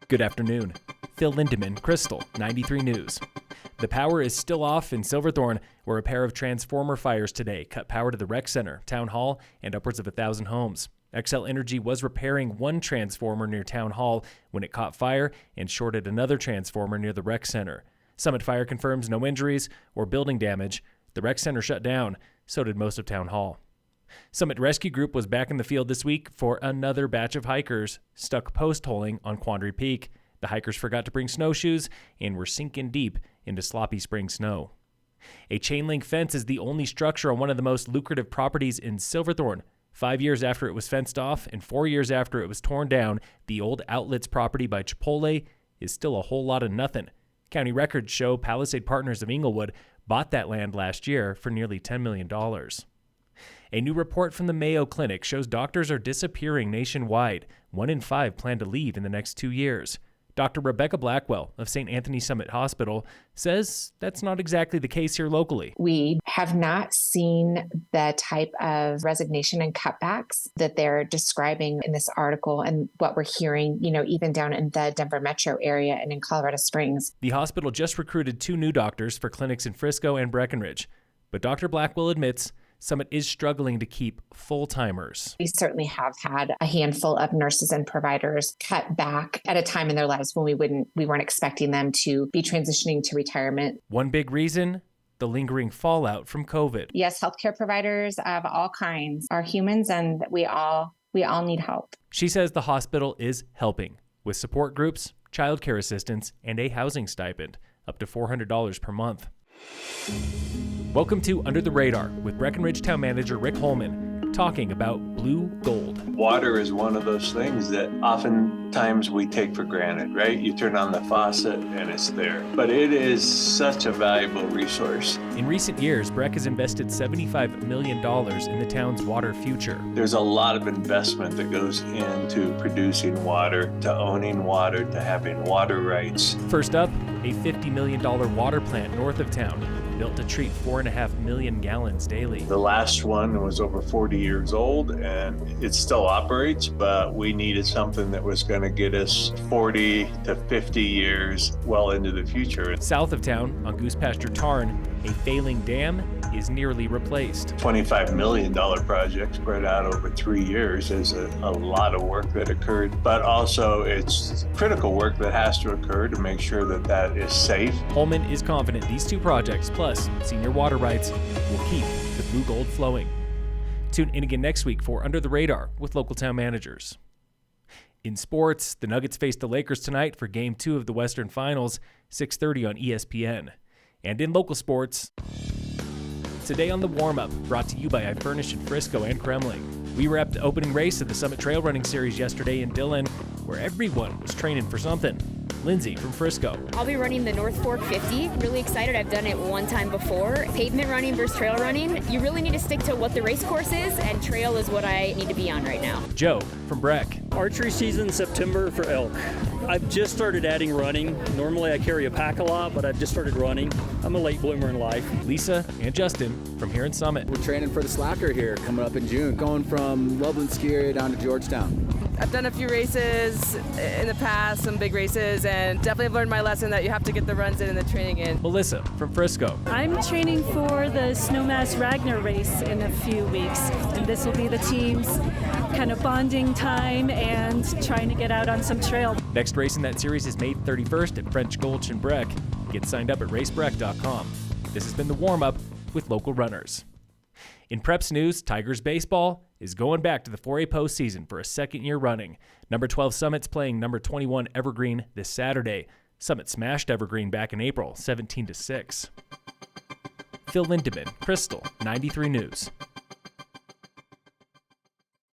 Good afternoon. Phil Lindemann, Krystal, 93 News. The power is still off in Silverthorne, where a pair of transformer fires today cut power to the rec center, town hall, and upwards of 1,000 homes. Xcel Energy was repairing one transformer near town hall when it caught fire and shorted another transformer near the rec center. Summit Fire confirms no injuries or building damage. The rec center shut down, so did most of town hall. Summit Rescue Group was back in the field this week for another batch of hikers stuck postholing on Quandary Peak. The hikers forgot to bring snowshoes and were sinking deep into sloppy spring snow. A chain-link fence is the only structure on one of the most lucrative properties in Silverthorne. 5 years after it was fenced off and 4 years after it was torn down, the old Outlets property by Chipotle is still a whole lot of nothing. County records show Palisade Partners of Inglewood bought that land last year for nearly $10 million. A new report from the Mayo Clinic shows doctors are disappearing nationwide. 1 in 5 plan to leave in the next 2 years. Dr. Rebecca Blackwell of St. Anthony Summit Hospital says that's not exactly the case here locally. We have not seen the type of resignation and cutbacks that they're describing in this article and what we're hearing, even down in the Denver metro area and in Colorado Springs. The hospital just recruited 2 new doctors for clinics in Frisco and Breckenridge. But Dr. Blackwell admits Summit is struggling to keep full-timers. We certainly have had a handful of nurses and providers cut back at a time in their lives when we weren't expecting them to be transitioning to retirement. One big reason, the lingering fallout from COVID. Yes, healthcare providers of all kinds are humans, and we all need help. She says the hospital is helping with support groups, childcare assistance, and a housing stipend, up to $400 per month. Welcome to Under the Radar with Breckenridge Town Manager Rick Holman talking about blue gold. Water is one of those things that oftentimes we take for granted, right? You turn on the faucet and it's there. But it is such a valuable resource. In recent years, Breck has invested $75 million in the town's water future. There's a lot of investment that goes into producing water, to owning water, to having water rights. First up, a $50 million water plant north of town, built to treat 4.5 million gallons daily. The last one was over 40 years old and it still operates, but we needed something that was going to get us 40 to 50 years well into the future. South of town, on Goose Pasture Tarn, a failing dam is nearly replaced. $25 million project spread out over 3 years is a lot of work that occurred, but also it's critical work that has to occur to make sure that that is safe. Holman is confident these 2 projects, plus senior water rights, will keep the blue gold flowing. Tune in again next week for Under the Radar with local town managers. In sports, the Nuggets face the Lakers tonight for Game 2 of the Western Finals, 6:30 on ESPN. And in local sports, today on the Warmup, brought to you by iFurnish in Frisco and Kremling. We were at the opening race of the Summit Trail Running Series yesterday in Dillon, where everyone was training for something. Lindsay from Frisco. I'll be running the North Fork 50. Really excited. I've done it one time before. Pavement running versus trail running. You really need to stick to what the race course is, and trail is what I need to be on right now. Joe from Breck. Archery season September for elk. I've just started adding running. Normally I carry a pack a lot, but I've just started running. I'm a late bloomer in life. Lisa and Justin from here in Summit. We're training for the Slacker here coming up in June, going from Loveland Ski Area down to Georgetown. I've done a few races in the past, some big races, and definitely have learned my lesson that you have to get the runs in and the training in. Melissa from Frisco. I'm training for the Snowmass Ragnar race in a few weeks, and this will be the team's kind of bonding time and trying to get out on some trail. Next race in that series is May 31st at French Gulch in Breck. Get signed up at racebreck.com. This has been the Warm-Up with local runners. In Preps news, Tigers baseball is going back to the 4A postseason for a second year running. Number 12 Summit's playing number 21 Evergreen this Saturday. Summit smashed Evergreen back in April, 17-6. Phil Lindemann, Krystal, 93 News.